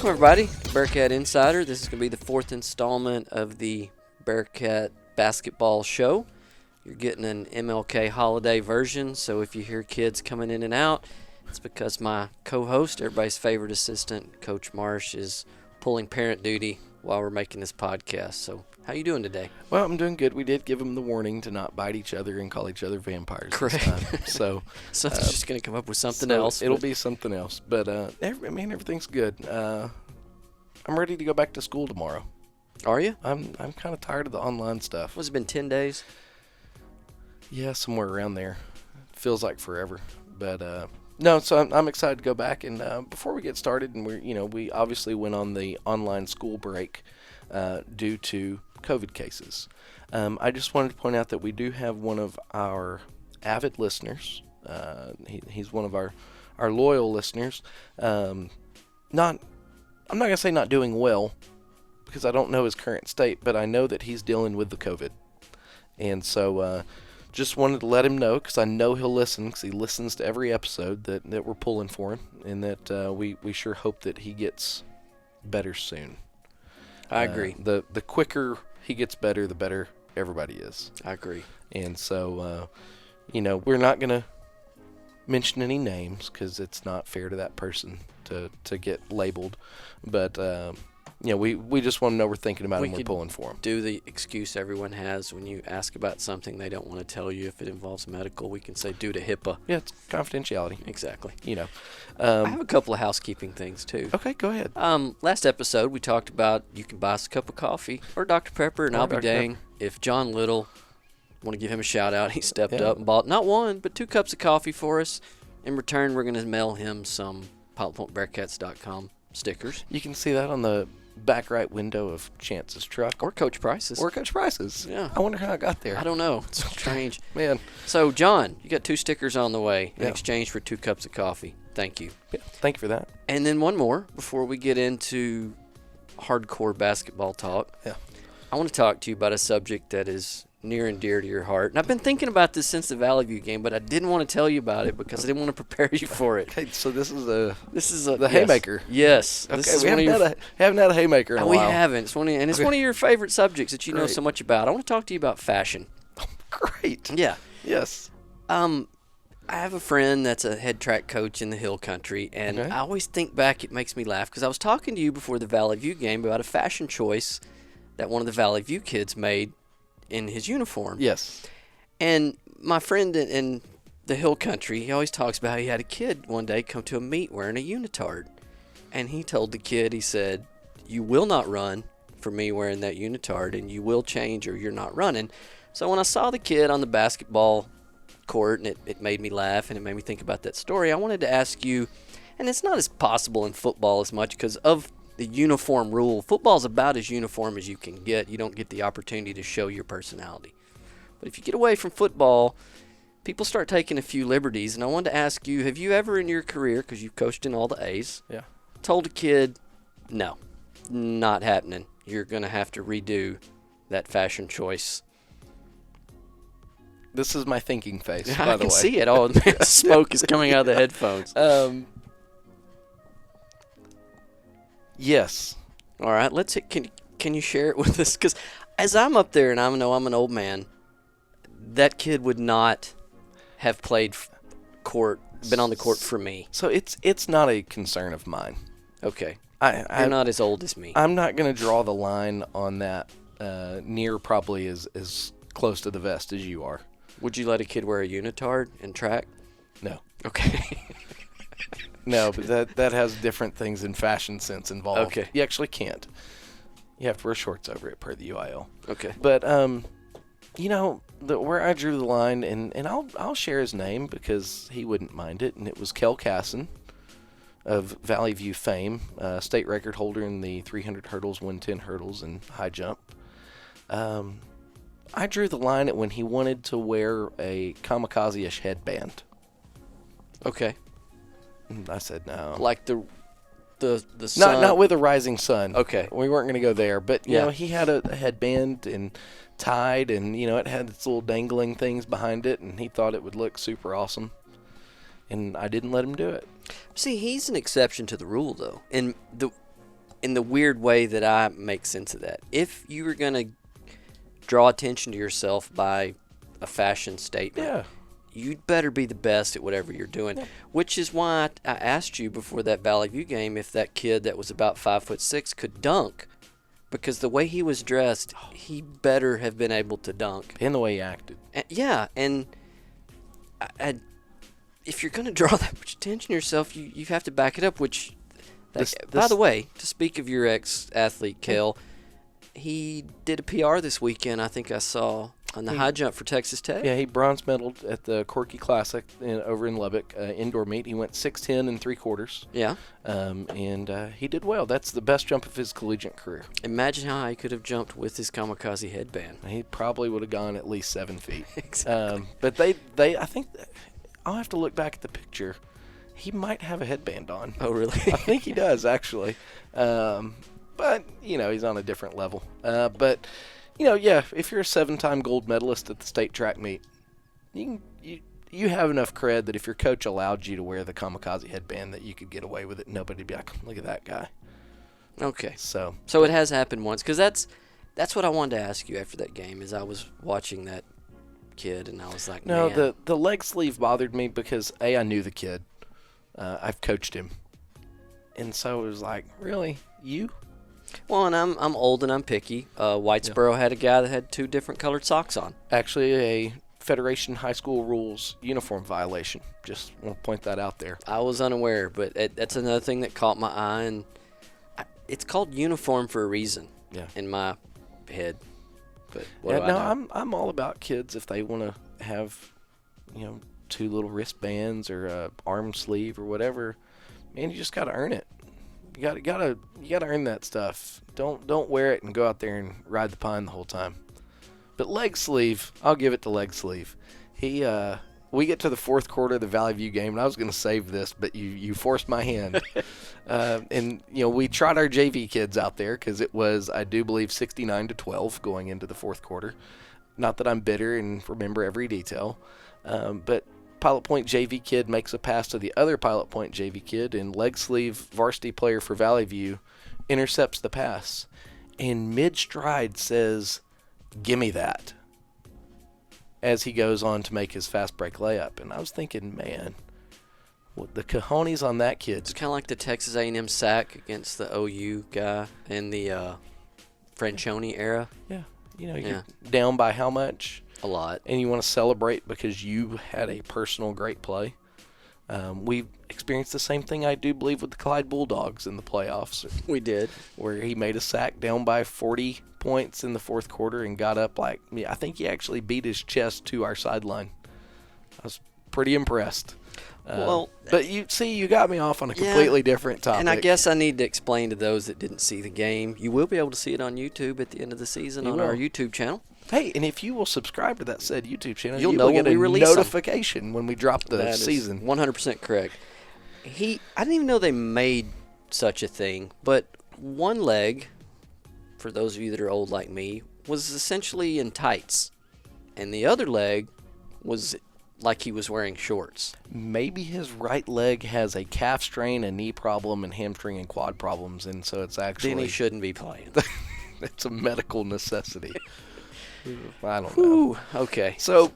Welcome, everybody, to Bearcat Insider. This is going to be the fourth installment of the Bearcat basketball show. You're getting an MLK holiday version, so if you hear kids coming in and out, it's because my co-host, everybody's favorite assistant, Coach Marsh, is pulling parent duty while we're making this podcast. So how you doing today? Well, I'm doing good. We did give them the warning to not bite each other and call each other vampires. Correct. This time. So Something's just going to come up with something else. It'll be something else. But, everything's good. I'm ready to go back to school tomorrow. Are you? I'm kind of tired of the online stuff. Has it been 10 days? Yeah, somewhere around there. Feels like forever. But, no, so I'm excited to go back. And before we get started, and we obviously went on the online school break due to COVID cases. I just wanted to point out that we do have one of our avid listeners. He's one of our loyal listeners. I'm not going to say not doing well, because I don't know his current state, but I know that he's dealing with the COVID. And so just wanted to let him know, because I know he'll listen, because he listens to every episode that we're pulling for him, and that we sure hope that he gets better soon. I agree. The quicker he gets better, the better everybody is. I agree. And so, we're not going to mention any names because it's not fair to that person to get labeled. But, we just want to know we're thinking about him, we're pulling for him. Do the excuse everyone has when you ask about something they don't want to tell you. If it involves medical, we can say due to HIPAA. Yeah, it's confidentiality. Exactly. I have a couple of housekeeping things, too. Okay, go ahead. Last episode, we talked about you can buy us a cup of coffee or Dr. Pepper, and I'll be dang if John Little, want to give him a shout-out, he stepped up and bought not one, but 2 cups of coffee for us. In return, we're going to mail him some PilotPointBearcats.com stickers. You can see that on the back right window of Chance's truck. Or Coach Price's. Yeah. I wonder how I got there. I don't know. It's strange. Man. So, John, you got 2 stickers on the way in exchange for 2 cups of coffee. Thank you. Yeah, thank you for that. And then one more before we get into hardcore basketball talk. Yeah. I want to talk to you about a subject that is near and dear to your heart. And I've been thinking about this since the Valley View game, but I didn't want to tell you about it because I didn't want to prepare you for it. Okay, so this is the yes. haymaker. Yes. Okay, this is we haven't had a haymaker in a while. We haven't. It's one of your favorite subjects that you know so much about. I want to talk to you about fashion. Great. Yeah. Yes. I have a friend that's a head track coach in the Hill Country, and I always think back, it makes me laugh, because I was talking to you before the Valley View game about a fashion choice that one of the Valley View kids made in his uniform. Yes. And my friend in the Hill Country, he always talks about how he had a kid one day come to a meet wearing a unitard. And he told the kid, he said, "You will not run for me wearing that unitard, and you will change or you're not running." So when I saw the kid on the basketball court, and it made me laugh and it made me think about that story, I wanted to ask you, and it's not as possible in football as much because of the uniform rule. Football's about as uniform as you can get. You don't get the opportunity to show your personality. But if you get away from football, people start taking a few liberties. And I wanted to ask you, have you ever in your career, because you've coached in all the A's, told a kid, no, not happening. You're going to have to redo that fashion choice? This is my thinking face, by the way. I can see it. Oh, man, smoke is coming out of the headphones. Yes. All right. Let's hit. Can you share it with us? Because as I'm up there and I know I'm an old man, that kid would not have been on the court for me. So it's not a concern of mine. Okay. You're not as old as me. I'm not going to draw the line on that near probably as close to the vest as you are. Would you let a kid wear a unitard in track? No. Okay. No, but that has different things in fashion sense involved. Okay. You actually can't. You have to wear shorts over it per the UIL. Okay. But where I drew the line, and I'll share his name because he wouldn't mind it, and it was Kel Casson of Valley View fame, state record holder in the 300 hurdles, 110 hurdles, and high jump. I drew the line at when he wanted to wear a kamikaze-ish headband. Okay. I said no. Like the sun? Not with a rising sun. Okay. We weren't going to go there. But, you know, he had a headband and tied, and, it had its little dangling things behind it, and he thought it would look super awesome. And I didn't let him do it. See, he's an exception to the rule, though. And in the weird way that I make sense of that. If you were going to draw attention to yourself by a fashion statement, you'd better be the best at whatever you're doing, which is why I asked you before that Valley View game if that kid that was about 5'6" could dunk, because the way he was dressed, he better have been able to dunk. And the way he acted. And if you're going to draw that much attention to yourself, you have to back it up, which... By the way, to speak of your ex-athlete, Kel, he did a PR this weekend, I think I saw, on the high jump for Texas Tech. Yeah, he bronze medaled at the Corky Classic over in Lubbock, indoor meet. He went 6'10"3/4. Yeah. And he did well. That's the best jump of his collegiate career. Imagine how he could have jumped with his kamikaze headband. He probably would have gone at least 7 feet. Exactly. But I think I'll have to look back at the picture. He might have a headband on. Oh, really? I think he does, actually. But, he's on a different level. But, if you're a 7-time gold medalist at the state track meet, you have enough cred that if your coach allowed you to wear the kamikaze headband that you could get away with it. Nobody would be like, look at that guy. Okay. So it has happened once. Because that's what I wanted to ask you after that game, is I was watching that kid, and I was like, no, man. the leg sleeve bothered me because, I knew the kid. I've coached him. And so it was like, really? You? Well, and I'm old and I'm picky. Whitesboro had a guy that had 2 different colored socks on. Actually, a Federation High School rules uniform violation. Just want to point that out there. I was unaware, but that's another thing that caught my eye. And it's called uniform for a reason in my head. But what do I know? I'm all about kids if they want to have, 2 little wristbands or a arm sleeve or whatever. Man, you just got to earn it. You got to earn that stuff. Don't wear it and go out there and ride the pine the whole time. But leg sleeve, I'll give it to leg sleeve. We get to the 4th quarter of the Valley View game, and I was going to save this, but you forced my hand. And we trot our JV kids out there because it was, I do believe, 69-12 going into the 4th quarter. Not that I'm bitter and remember every detail, but Pilot Point JV kid makes a pass to the other Pilot Point JV kid, and leg sleeve varsity player for Valley View intercepts the pass, and mid-stride says, "Gimme that," as he goes on to make his fast break layup. And I was thinking, man, what the cojones on that kid. It's kind of like the Texas A&M sack against the OU guy in the Franchione era. Yeah. You're down by how much? A lot. And you want to celebrate because you had a personal great play. We've experienced the same thing, I do believe, with the Clyde Bulldogs in the playoffs. We did. Where he made a sack down by 40 points in the 4th quarter and got up I think he actually beat his chest to our sideline. I was pretty impressed. But you got me off on a completely different topic. And I guess I need to explain to those that didn't see the game. You will be able to see it on YouTube at the end of the season on our YouTube channel. Hey, and if you will subscribe to that said YouTube channel, you'll know when get we a release notification when we drop the season. 100% correct. I didn't even know they made such a thing, but one leg, for those of you that are old like me, was essentially in tights, and the other leg was like he was wearing shorts. Maybe his right leg has a calf strain, a knee problem, and hamstring and quad problems, and so it's actually... Then he shouldn't be playing. It's a medical necessity. I don't know. Okay. So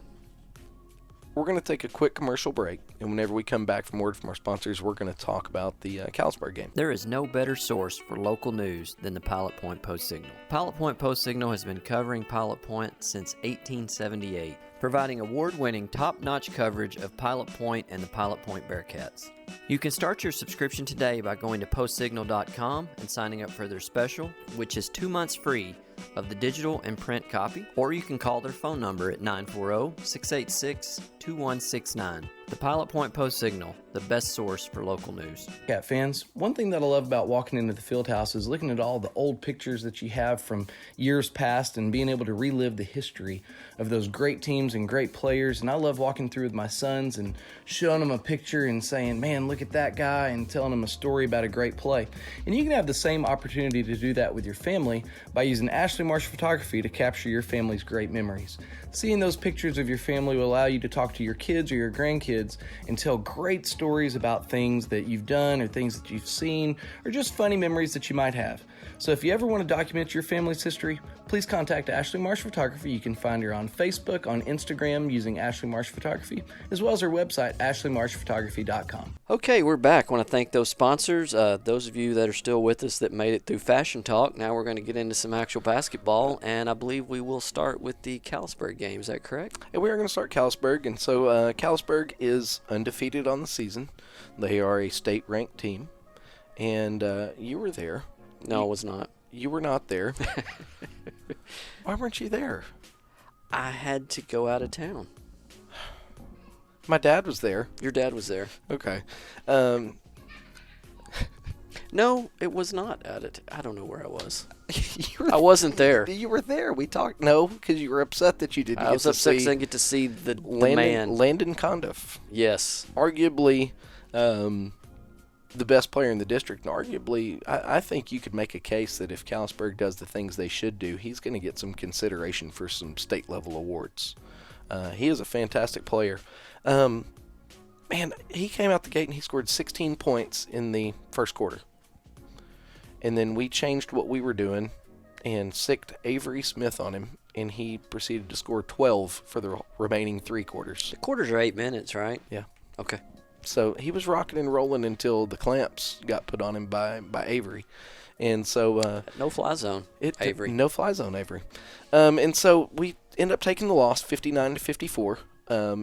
we're going to take a quick commercial break, and whenever we come back from word from our sponsors, we're going to talk about the Callisburg game. There is no better source for local news than the Pilot Point Post-Signal. Pilot Point Post-Signal has been covering Pilot Point since 1878, providing award-winning, top-notch coverage of Pilot Point and the Pilot Point Bearcats. You can start your subscription today by going to postsignal.com and signing up for their special, which is 2 months free of the digital and print copy, or you can call their phone number at 940-686-2169. The Pilot Point Post-Signal, the best source for local news. Cat fans, one thing that I love about walking into the field house is looking at all the old pictures that you have from years past and being able to relive the history of those great teams and great players. And I love walking through with my sons and showing them a picture and saying, man, look at that guy, and telling them a story about a great play. And you can have the same opportunity to do that with your family by using Ash Ashley Marsh Photography to capture your family's great memories. Seeing those pictures of your family will allow you to talk to your kids or your grandkids and tell great stories about things that you've done or things that you've seen or just funny memories that you might have. So if you ever want to document your family's history, please contact Ashley Marsh Photography. You can find her on Facebook, on Instagram using Ashley Marsh Photography, as well as her website, ashleymarshphotography.com. Okay, we're back. I want to thank those sponsors, those of you that are still with us that made it through Fashion Talk. Now we're going to get into some actual basketball, and I believe we will start with the Callisburg game. Is that correct? Yeah, we are going to start Callisburg, and so Callisburg is undefeated on the season. They are a state-ranked team, and you were there. No, I was not. You were not there. Why weren't you there? I had to go out of town. My dad was there. Your dad was there. Okay. No, it was not out of I don't know where I was. I wasn't there. You were there. We talked. No, because you were upset that you didn't I get was to upset see because I didn't get to see the man. Landon Condiff. Yes. Arguably the best player in the district, and arguably I think you could make a case that if Callisburg does the things they should do, he's going to get some consideration for some state-level awards. He is a fantastic player. Man, he came out the gate and he scored 16 points in the first quarter. And then we changed what we were doing and sicked Avery Smith on him, and he proceeded to score 12 for the remaining 3 quarters. The quarters are 8 minutes, right? Yeah. Okay. So he was rocking and rolling until the clamps got put on him by Avery. And so no-fly zone, Avery. No-fly zone, Avery. And so we ended up taking the loss 59-54.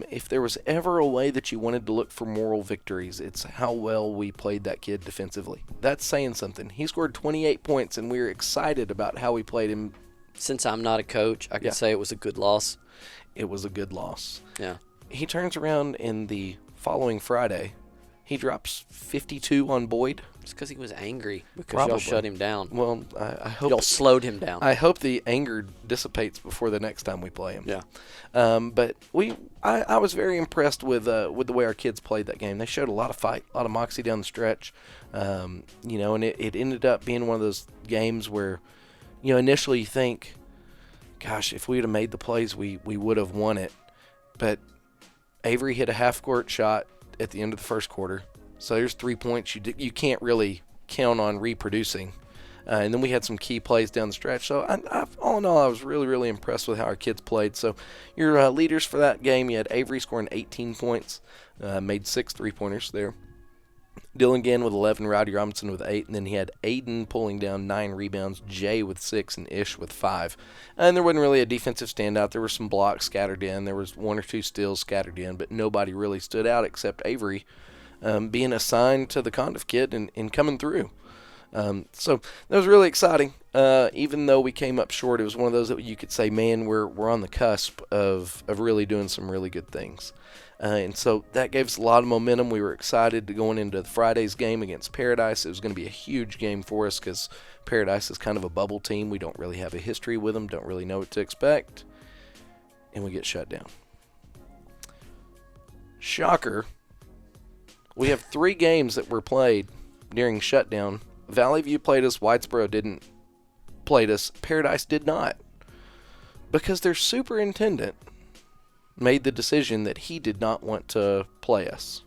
If there was ever a way that you wanted to look for moral victories, it's how well we played that kid defensively. That's saying something. He scored 28 points, and we were excited about how we played him. Since I'm not a coach, I can say it was a good loss. It was a good loss. Yeah. He turns around in the following Friday. He drops 52 on Boyd. It's because he was angry because y'all shut him down. Well, I hope y'all slowed him down. I hope the anger dissipates before the next time we play him. Yeah. But I was very impressed with the way our kids played that game. They showed a lot of fight, a lot of moxie down the stretch. And it ended up being one of those games where, initially you think, gosh, if we would have made the plays, we would have won it. But Avery hit a half-court shot at the end of the first quarter. So there's 3 points you can't really count on reproducing. And then we had some key plays down the stretch. So all in all, I was really, really impressed with how our kids played. So your leaders for that game, you had Avery scoring 18 points, made 6 3-pointers there. Dylan Gann with 11, Rowdy Robinson with 8, and then he had Aiden pulling down 9 rebounds, Jay with 6, and Ish with 5. And there wasn't really a defensive standout. There were some blocks scattered in. There was 1 or 2 steals scattered in, but nobody really stood out except Avery being assigned to the Condiff kid and coming through. So that was really exciting. Even though we came up short, it was one of those that you could say, man, we're on the cusp of really doing some really good things. And so that gave us a lot of momentum. We were excited to going into Friday's game against Paradise. It was going to be a huge game for us because Paradise is kind of a bubble team. We don't really have a history with them, don't really know what to expect, and we get shut down. Shocker. We have 3 games that were played during shutdown. Valley View played us. Whitesboro didn't play us. Paradise did not because their superintendent made the decision that he did not want to play us.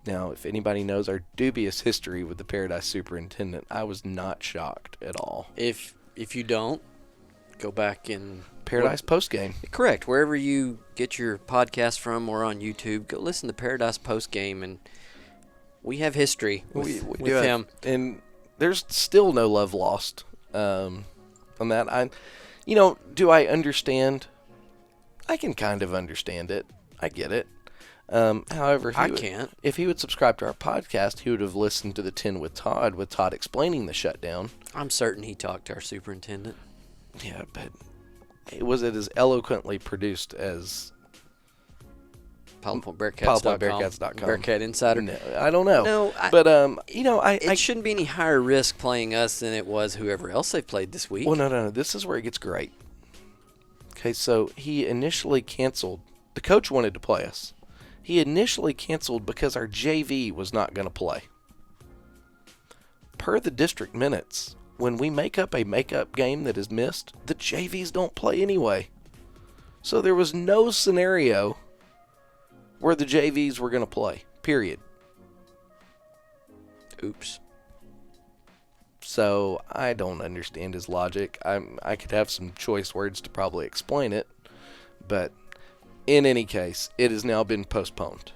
Now, if anybody knows our dubious history with the Paradise superintendent, I was not shocked at all. If you don't, go back in Paradise postgame. Correct. Wherever you get your podcast from or on YouTube, go listen to Paradise postgame, and we have history with him. And there's still no love lost on that. Do I understand? I can kind of understand it. I get it. However, I can't. If he would subscribe to our podcast, he would have listened to the 10 with Todd explaining the shutdown. I'm certain he talked to our superintendent. Yeah, but was it as eloquently produced as Bearcats.com. Bearcat Insider. No, I don't know. No, it shouldn't be any higher risk playing us than it was whoever else they played this week. Well, no. This is where it gets great. Okay, so he initially canceled. The coach wanted to play us. He initially canceled because our JV was not going to play. Per the district minutes, when we make up a makeup game that is missed, the JVs don't play anyway. So there was no scenario where the JVs were going to play, period. Oops. So I don't understand his logic. I could have some choice words to probably explain it, but in any case, it has now been postponed.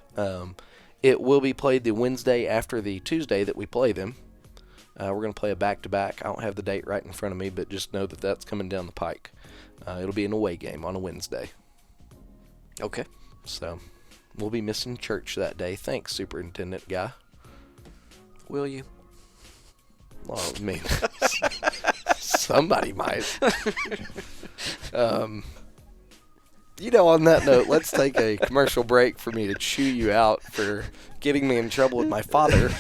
It will be played the Wednesday after the Tuesday that we play them. We're going to play a back-to-back. I don't have the date right in front of me, but just know that that's coming down the pike. It'll be an away game on a Wednesday. Okay. So we'll be missing church that day. Thanks, Superintendent guy. Will you? Well, I mean, somebody might. On that note, let's take a commercial break for me to chew you out for getting me in trouble with my father.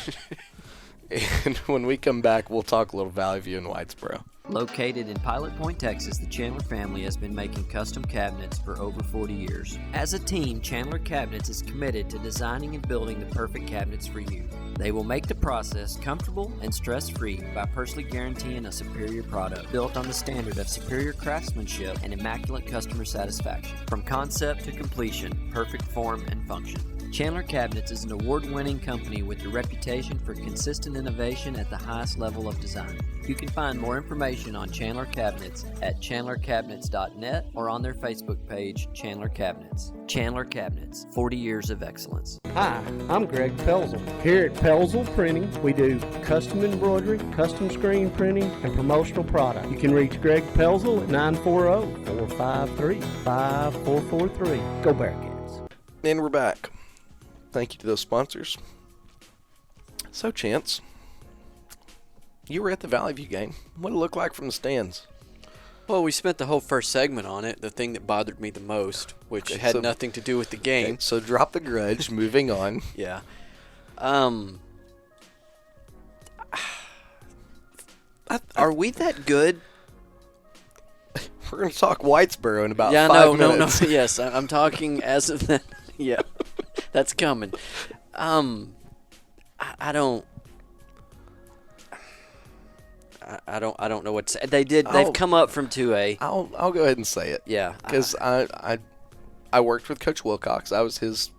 And when we come back, we'll talk a little Valley View and Whitesboro. Located in Pilot Point, Texas, the Chandler family has been making custom cabinets for over 40 years. As a team, Chandler Cabinets is committed to designing and building the perfect cabinets for you. They will make the process comfortable and stress-free by personally guaranteeing a superior product built on the standard of superior craftsmanship and immaculate customer satisfaction. From concept to completion, perfect form and function. Chandler Cabinets is an award-winning company with a reputation for consistent innovation at the highest level of design. You can find more information on Chandler Cabinets at chandlercabinets.net or on their Facebook page, Chandler Cabinets. Chandler Cabinets, 40 years of excellence. Hi, I'm Greg Pelzel. Here at Pelzel Printing, we do custom embroidery, custom screen printing, and promotional product. You can reach Greg Pelzel at 940-453-5443. Go Bearcats. And we're back. Thank you to those sponsors. So, Chance, you were at the Valley View game. What did it look like from the stands? Well, we spent the whole first segment on it, the thing that bothered me the most, which had nothing to do with the game. Okay, so drop the grudge, moving on. Yeah. Are we that good? We're going to talk Whitesboro in about 5 minutes. No. Yes, I'm talking as of that. Yeah, that's coming. I don't know what to say. They've come up from 2A. I'll go ahead and say it. Yeah. Because I worked with Coach Wilcox. I was his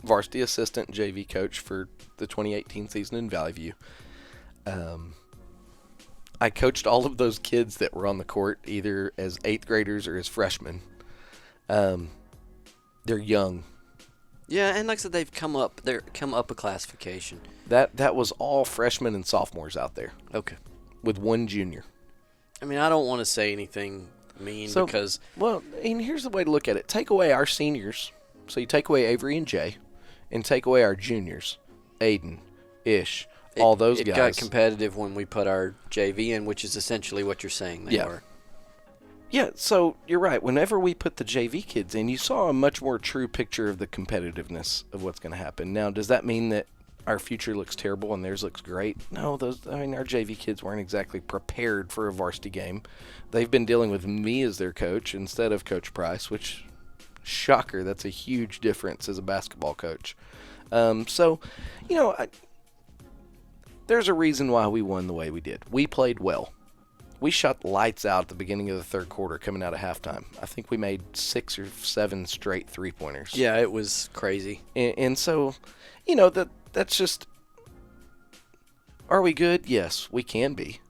varsity assistant and JV coach for the 2018 season in Valley View. I coached all of those kids that were on the court either as 8th graders or as freshmen. They're young. Yeah, and like I said, they've come up a classification. That was all freshmen and sophomores out there. Okay. With one junior. I mean, I don't want to say anything mean because... Well, and here's the way to look at it. Take away our seniors. So you take away Avery and Jay, and take away our juniors, Aiden, Ish, all those guys. It got competitive when we put our JV in, which is essentially what you're saying they were. Yeah, so you're right. Whenever we put the JV kids in, you saw a much more true picture of the competitiveness of what's going to happen. Now, does that mean that our future looks terrible and theirs looks great? No, our JV kids weren't exactly prepared for a varsity game. They've been dealing with me as their coach instead of Coach Price, which, shocker, that's a huge difference as a basketball coach. There's a reason why we won the way we did. We played well. We shot the lights out at the beginning of the third quarter coming out of halftime. I think we made 6 or 7 straight three-pointers. Yeah, it was crazy. And so, that's just, are we good? Yes, we can be.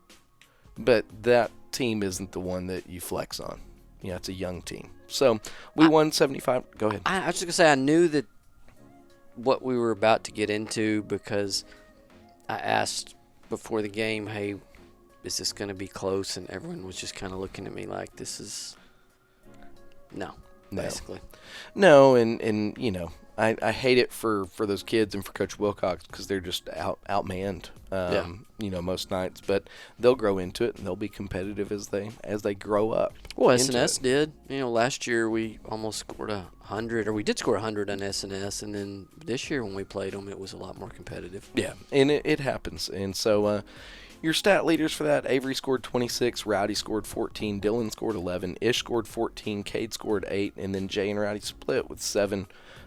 But that team isn't the one that you flex on. It's a young team. So we won 75. Go ahead. I was just going to say, I knew that what we were about to get into because I asked before the game, hey, is this going to be close? And everyone was just kind of looking at me like, this is no, basically. No, and I hate it for those kids and for Coach Wilcox because they're just outmanned, most nights. But they'll grow into it and they'll be competitive as they grow up. Well, SNS did. Last year we almost scored 100, or we did score 100 on SNS, and then this year when we played them, it was a lot more competitive. Yeah, and it happens. And so your stat leaders for that, Avery scored 26, Rowdy scored 14, Dylan scored 11, Ish scored 14, Cade scored 8, and then Jay and Rowdy split with 7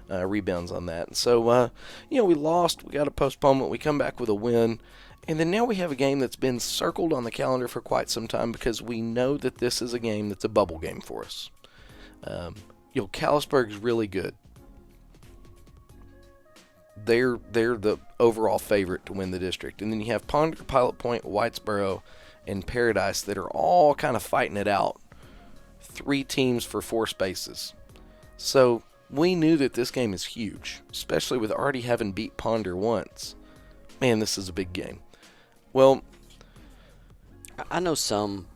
rebounds on that. And so, we lost. We got a postponement. We come back with a win. And then now we have a game that's been circled on the calendar for quite some time because we know that this is a game that's a bubble game for us. Callisburg's really good. They're the overall favorite to win the district. And then you have Ponder, Pilot Point, Whitesboro, and Paradise that are all kind of fighting it out. 3 teams for 4 spaces. So we knew that this game is huge, especially with already having beat Ponder once. Man, this is a big game. Well, I know some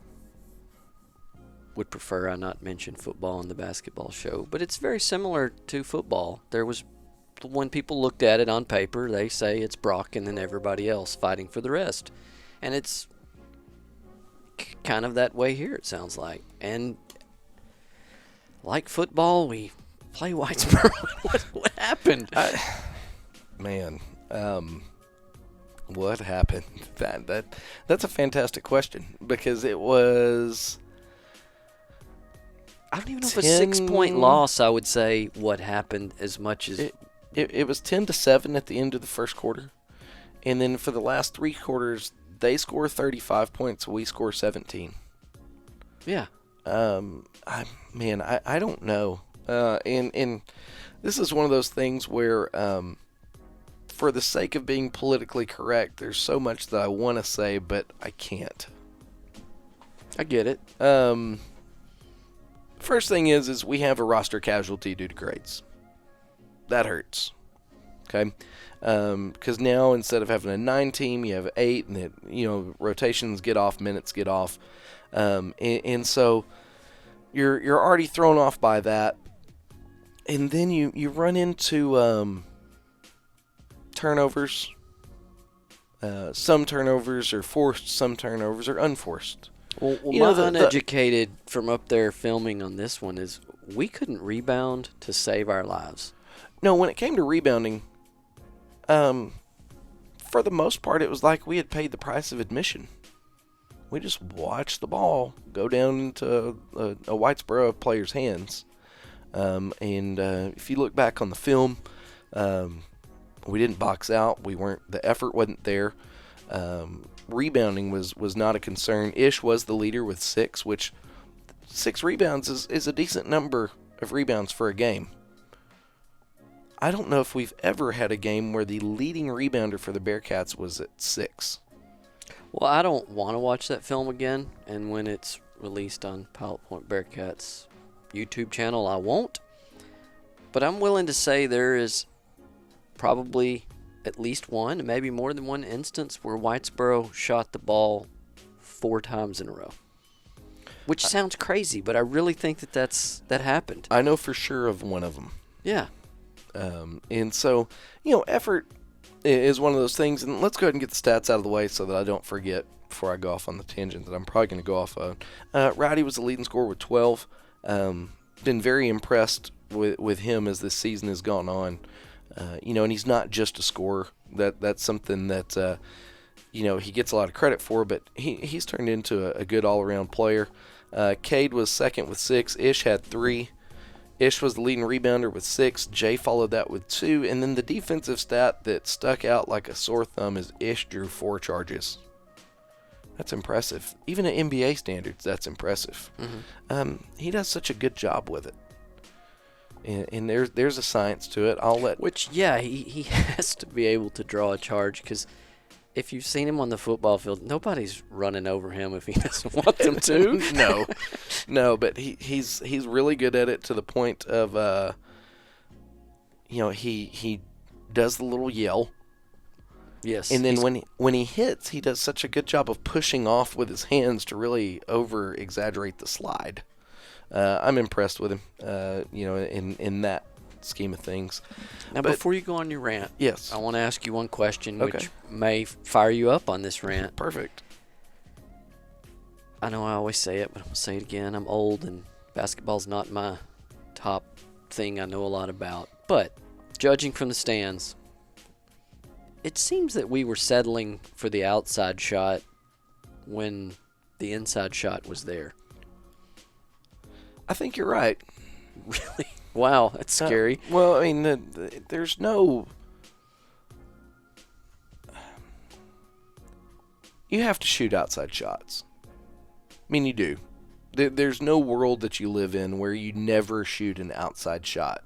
would prefer I not mention football in the basketball show, but it's very similar to football. When people looked at it on paper, they say it's Brock and then everybody else fighting for the rest. And it's kind of that way here, it sounds like. And like football, we play Whitesboro. What happened? What happened? That's a fantastic question because it was. I don't even know if a 6-point loss, I would say, what happened as much as it was 10-7 at the end of the first quarter, and then for the last 3 quarters, they score 35 points, we score 17. Yeah. I don't know. And this is one of those things where. For the sake of being politically correct, there's so much that I want to say, but I can't. I get it. First thing is we have a roster casualty due to grades. That hurts. Okay? Because now instead of having a 9 team, you have 8, and rotations get off, minutes get off. And so you're already thrown off by that. And then you run into turnovers. Some turnovers are forced, some turnovers are unforced. Well my uneducated from up there filming on this one is we couldn't rebound to save our lives. No, when it came to rebounding, for the most part, it was like we had paid the price of admission. We just watched the ball go down into a Whitesboro player's hands. And if you look back on the film, we didn't box out. The effort wasn't there. Rebounding was not a concern. Ish was the leader with 6, which 6 rebounds is a decent number of rebounds for a game. I don't know if we've ever had a game where the leading rebounder for the Bearcats was at 6. Well, I don't want to watch that film again, and when it's released on Pilot Point Bearcats YouTube channel, I won't. But I'm willing to say there is probably at least one, maybe more than one instance where Whitesboro shot the ball 4 times in a row. Which sounds crazy, but I really think that happened. I know for sure of one of them. Yeah. And so, effort is one of those things. And let's go ahead and get the stats out of the way so that I don't forget before I go off on the tangent that I'm probably going to go off on. Rowdy was the leading scorer with 12. Been very impressed with him as this season has gone on. And he's not just a scorer. That's something that, he gets a lot of credit for, but he's turned into a good all-around player. Cade was second with 6. Ish had 3. Ish was the leading rebounder with 6. Jay followed that with 2. And then the defensive stat that stuck out like a sore thumb is Ish drew 4 charges. That's impressive. Even at NBA standards, that's impressive. Mm-hmm. He does such a good job with it. And there's a science to it. He has to be able to draw a charge because if you've seen him on the football field, nobody's running over him if he doesn't want them to. No, but he's really good at it to the point of he does the little yell. Yes. And then when he hits, he does such a good job of pushing off with his hands to really over exaggerate the slide. I'm impressed with him, in that scheme of things. Now, before you go on your rant, yes, I want to ask you one question, which may fire you up on this rant. Perfect. I know I always say it, but I'm going to say it again. I'm old, and basketball's not my top thing I know a lot about. But judging from the stands, it seems that we were settling for the outside shot when the inside shot was there. I think you're right. Really? Wow, that's scary. Well, I mean, there's no... you have to shoot outside shots. I mean, you do. There's no world that you live in where you never shoot an outside shot.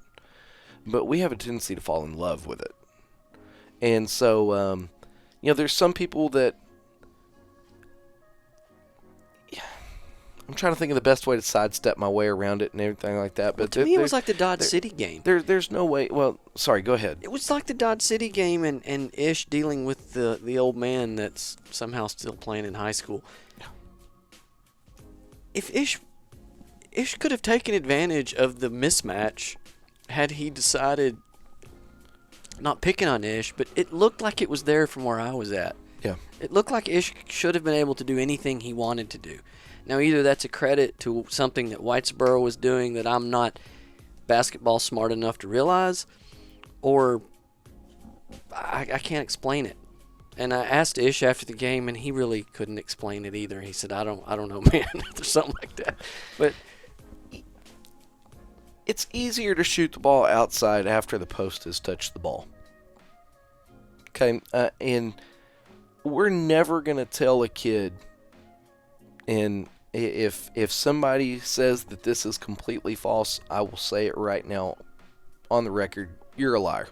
But we have a tendency to fall in love with it. And so, there's some people that... I'm trying to think of the best way to sidestep my way around it and everything like that. But to me, it was like the Dodge City game. There's no way... Well, sorry, go ahead. It was like the Dodge City game and Ish dealing with the old man that's somehow still playing in high school. If Ish could have taken advantage of the mismatch had he decided, not picking on Ish, but it looked like it was there from where I was at. Yeah. It looked like Ish should have been able to do anything he wanted to do. Now, either that's a credit to something that Whitesboro was doing that I'm not basketball smart enough to realize, or I can't explain it. And I asked Ish after the game, and he really couldn't explain it either. He said, I don't know, man, or something like that. But it's easier to shoot the ball outside after the post has touched the ball. Okay, and we're never going to tell a kid, and if somebody says that this is completely false, I will say it right now on the record, you're a liar.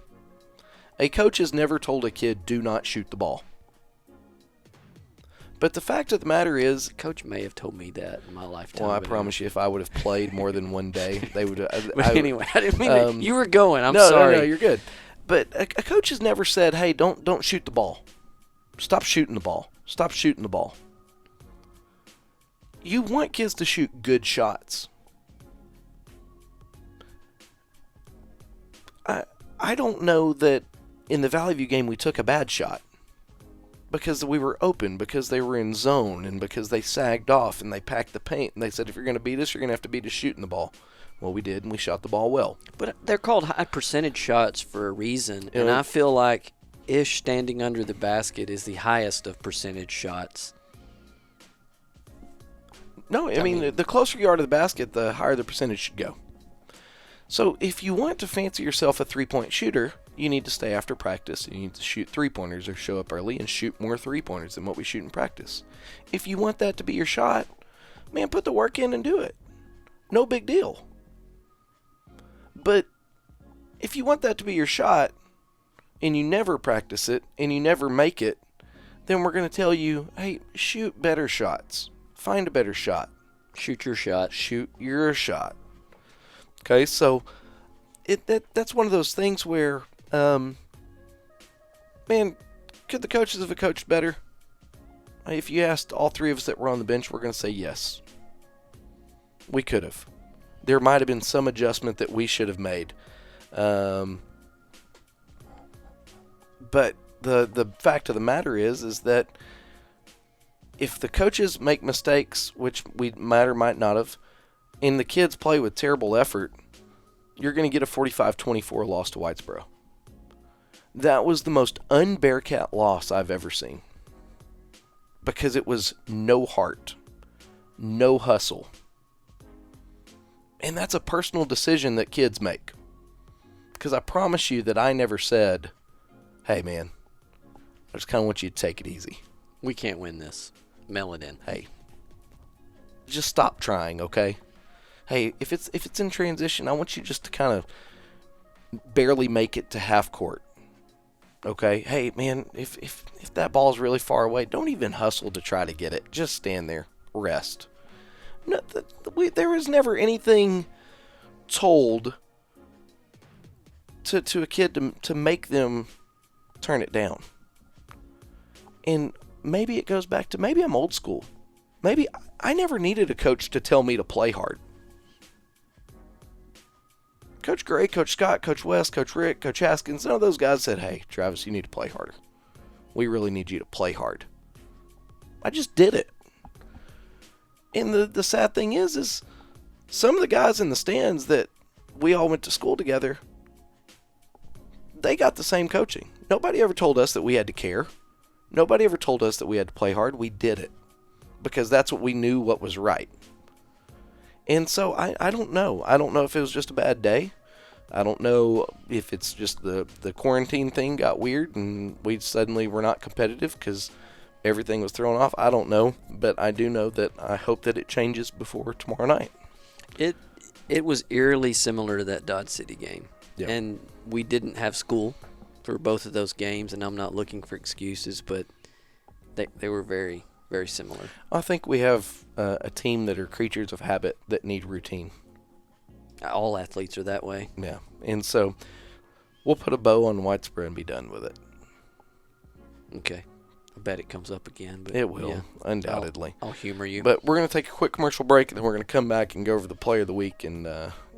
A coach has never told a kid, do not shoot the ball. But the fact of the matter is... Coach may have told me that in my lifetime. Well, I promise you, if I would have played more than one day, they would have... Anyway, I didn't mean that. You were going. I'm sorry. No, you're good. But a coach has never said, hey, don't shoot the ball. Stop shooting the ball. Stop shooting the ball. You want kids to shoot good shots. I don't know that in the Valley View game we took a bad shot because we were open, because they were in zone, and because they sagged off and they packed the paint, and they said, if you're going to beat us, you're going to have to beat us shooting the ball. Well, we did, and we shot the ball well. But they're called high percentage shots for a reason, and I feel like Ish standing under the basket is the highest of percentage shots. No, I mean, the closer you are to the basket, the higher the percentage should go. So if you want to fancy yourself a three-point shooter, you need to stay after practice. You need to shoot three-pointers or show up early and shoot more three-pointers than what we shoot in practice. If you want that to be your shot, man, put the work in and do it. No big deal. But if you want that to be your shot and you never practice it and you never make it, then we're going to tell you, hey, shoot better shots. Find a better shot. Shoot your shot. Shoot your shot. Okay, so that's one of those things where, man, could the coaches have coached better? If you asked all three of us that were on the bench, we're going to say yes. We could have. There might have been some adjustment that we should have made. But the fact of the matter is that if the coaches make mistakes, which we might or might not have, and the kids play with terrible effort, you're going to get a 45-24 loss to Whitesboro. That was the most un-Bearcat loss I've ever seen. Because it was no heart, no hustle. And that's a personal decision that kids make. Because I promise you that I never said, hey man, I just kind of want you to take it easy. We can't win this. Mail it in. Hey, just stop trying, okay? Hey, if it's in transition, I want you just to kind of barely make it to half court. Okay? Hey, man, if that ball's really far away, don't even hustle to try to get it. Just stand there. Rest. No, there was never anything told to a kid to make them turn it down. And maybe it goes back to, maybe I'm old school. Maybe I never needed a coach to tell me to play hard. Coach Gray, Coach Scott, Coach West, Coach Rick, Coach Haskins, none of those guys said, hey, Travis, you need to play harder. We really need you to play hard. I just did it. And the sad thing is some of the guys in the stands that we all went to school together, they got the same coaching. Nobody ever told us that we had to care. Nobody ever told us that we had to play hard. We did it because that's what we knew what was right. And so I don't know. I don't know if it was just a bad day. I don't know if it's just the quarantine thing got weird and we suddenly were not competitive because everything was thrown off? I don't know, but I do know that I hope that it changes before tomorrow night. It was eerily similar to that Dodge City game. Yeah. And we didn't have school for both of those games, and I'm not looking for excuses, but they were very, very similar. I think we have a team that are creatures of habit that need routine. All athletes are that way. Yeah, and so we'll put a bow on Whitesboro and be done with it. Okay. I bet it comes up again. But It will, yeah. undoubtedly. I'll humor you. But we're going to take a quick commercial break, and then we're going to come back and go over the player of the week and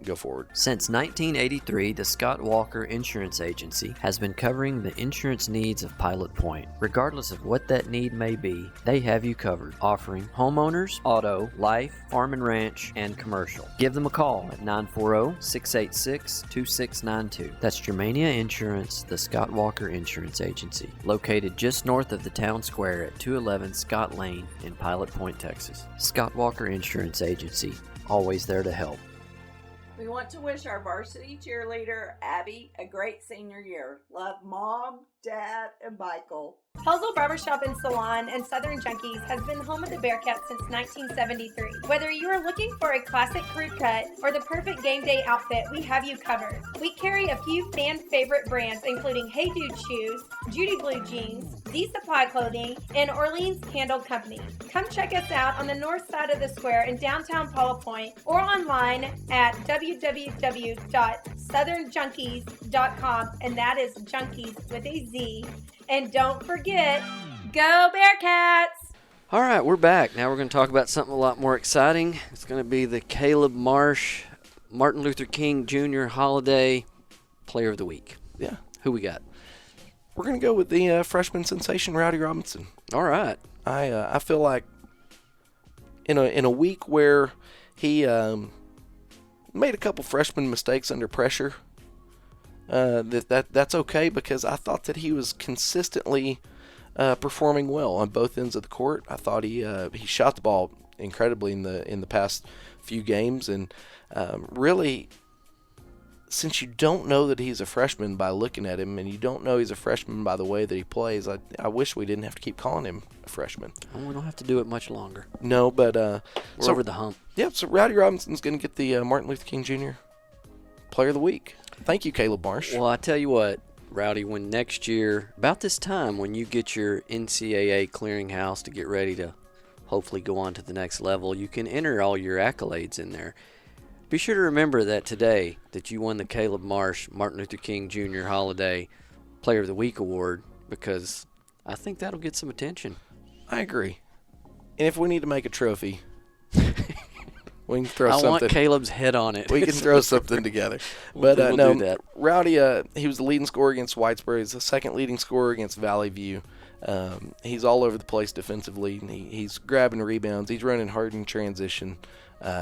go forward. Since 1983, the Scott Walker Insurance Agency has been covering the insurance needs of Pilot Point. Regardless of what that need may be, they have you covered, offering homeowners, auto, life, farm and ranch, and commercial. Give them a call at 940-686-2692. That's Germania Insurance, the Scott Walker Insurance Agency, located just north of the town square at 211 Scott Lane in Pilot Point, Texas. Scott Walker Insurance Agency, always there to help. We want to wish our varsity cheerleader, Abby, a great senior year. Love Mom, Dad, and Michael. Pelzel Barbershop and Salon and Southern Junkies has been home of the Bearcats since 1973. Whether you are looking for a classic crew cut or the perfect game day outfit, we have you covered. We carry a few fan favorite brands including Hey Dude Shoes, Judy Blue Jeans, D Supply Clothing, and Orleans Candle Company. Come check us out on the north side of the square in downtown Paula Point or online at www.southernjunkies.com, and that is junkies with a Z. And don't forget, go Bearcats! All right, we're back. Now we're going to talk about something a lot more exciting. It's going to be the Caleb Marsh Martin Luther King Jr. Holiday Player of the Week. Yeah. Who we got? We're going to go with the freshman sensation, Rowdy Robinson. All right. I feel like in a week where he made a couple freshman mistakes under pressure, that's okay, because I thought that he was consistently performing well on both ends of the court. I thought he shot the ball incredibly in the past few games, and really, since you don't know that he's a freshman by looking at him, and you don't know he's a freshman by the way that he plays, I wish we didn't have to keep calling him a freshman. Well, we don't have to do it much longer. No, but We're over the hump. Yeah, so Rowdy Robinson's going to get the Martin Luther King Jr. Player of the Week. Thank you, Caleb Marsh. Well, I tell you what, Rowdy, when next year, about this time, when you get your NCAA clearinghouse to get ready to hopefully go on to the next level, you can enter all your accolades in there. Be sure to remember that today that you won the Caleb Marsh Martin Luther King Jr. Holiday Player of the Week award, because I think that'll get some attention. I agree. And if we need to make a trophy, we can throw something. I want Caleb's head on it. We can throw something together. But we'll no, do that. Rowdy, he was the leading scorer against Whitesboro. He's the second leading scorer against Valley View. He's all over the place defensively. He's grabbing rebounds. He's running hard in transition.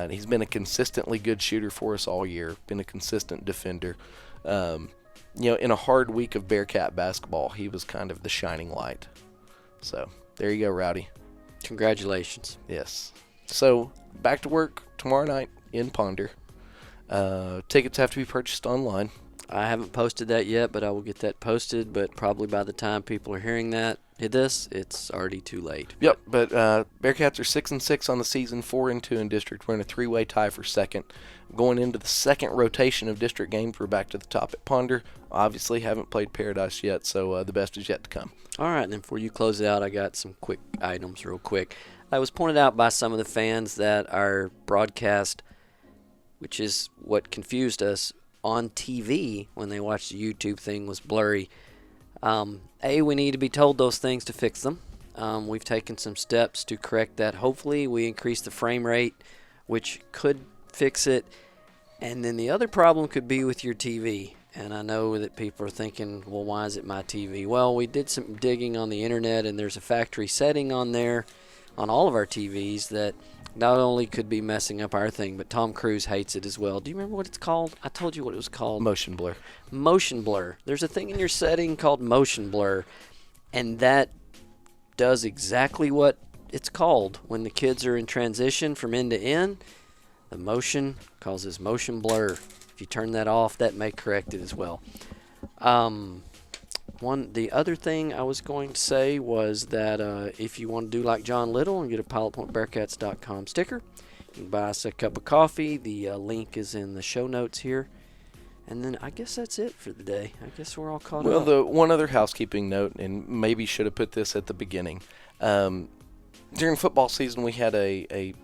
He's been a consistently good shooter for us all year. Been a consistent defender. In a hard week of Bearcat basketball, he was kind of the shining light. So there you go, Rowdy. Congratulations. Yes. So back to work tomorrow night in Ponder. Tickets have to be purchased online. I haven't posted that yet, but I will get that posted. But probably by the time people are hearing this, it's already too late. Yep, but Bearcats are 6-6 on the season, 4-2 in district. We're in a three-way tie for second. Going into the second rotation of district games, we're back to the top at Ponder. Obviously, haven't played Paradise yet, so the best is yet to come. All right, and then before you close it out, I got some quick items real quick. I was pointed out by some of the fans that our broadcast, which is what confused us, on TV when they watched the YouTube thing, was blurry. We need to be told those things to fix them. We've taken some steps to correct that. Hopefully we increase the frame rate, which could fix it. And then the other problem could be with your TV. And I know that people are thinking, well, why is it my TV? Well, we did some digging on the internet, and there's a factory setting on there on all of our TVs that not only could be messing up our thing, but Tom Cruise hates it as well. Do you remember what it's called? I told you what it was called. Motion blur. Motion blur. There's a thing in your setting called motion blur, and that does exactly what it's called. When the kids are in transition from end to end, the motion causes motion blur. If you turn that off, that may correct it as well. The other thing I was going to say was that if you want to do like John Little and get a PilotPointBearcats.com sticker, you can buy us a cup of coffee. The link is in the show notes here. And then I guess that's it for the day. I guess we're all caught up. Well, the one other housekeeping note, and maybe should have put this at the beginning. During football season, we had a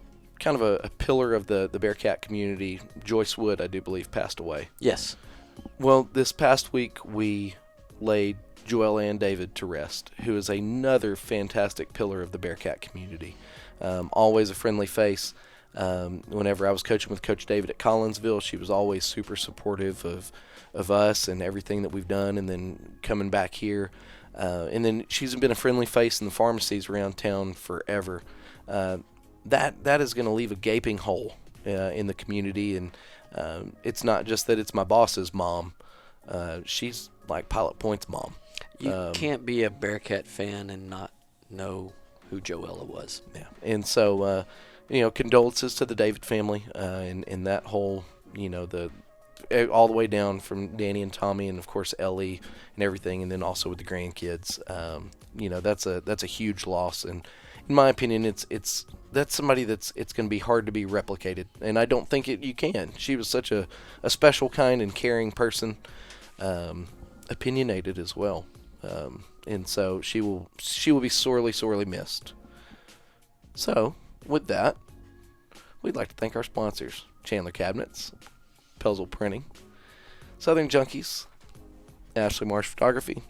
kind of a pillar of the Bearcat community. Joyce Wood, I do believe, passed away. Yes. Well, this past week, we laid Joelle Ann David to rest, who is another fantastic pillar of the Bearcat community. Always a friendly face. Whenever I was coaching with Coach David at Collinsville, she was always super supportive of us and everything that we've done, and then coming back here. And then she's been a friendly face in the pharmacies around town forever. That is going to leave a gaping hole in the community, and it's not just that it's my boss's mom. She's like Pilot Point's mom. You can't be a Bearcat fan and not know who Joella was. Yeah, and so condolences to the David family and that whole, all the way down from Danny and Tommy, and of course Ellie and everything, and then also with the grandkids. That's a huge loss, and in my opinion, that's somebody it's going to be hard to be replicated, and I don't think you can. She was such a special, kind, and caring person, opinionated as well, and so she will be sorely missed. So with that, we'd like to thank our sponsors: Chandler Cabinets, Pelzel Printing, Southern Junkies, Ashley Marsh Photography,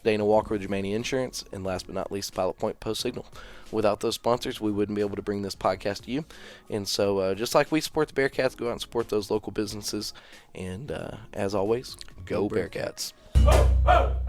Dana Walker with Germania Insurance, and last but not least, Pilot Point Post Signal. Without those sponsors, we wouldn't be able to bring this podcast to you. And so just like we support the Bearcats, go out and support those local businesses. And as always, go Bearcats.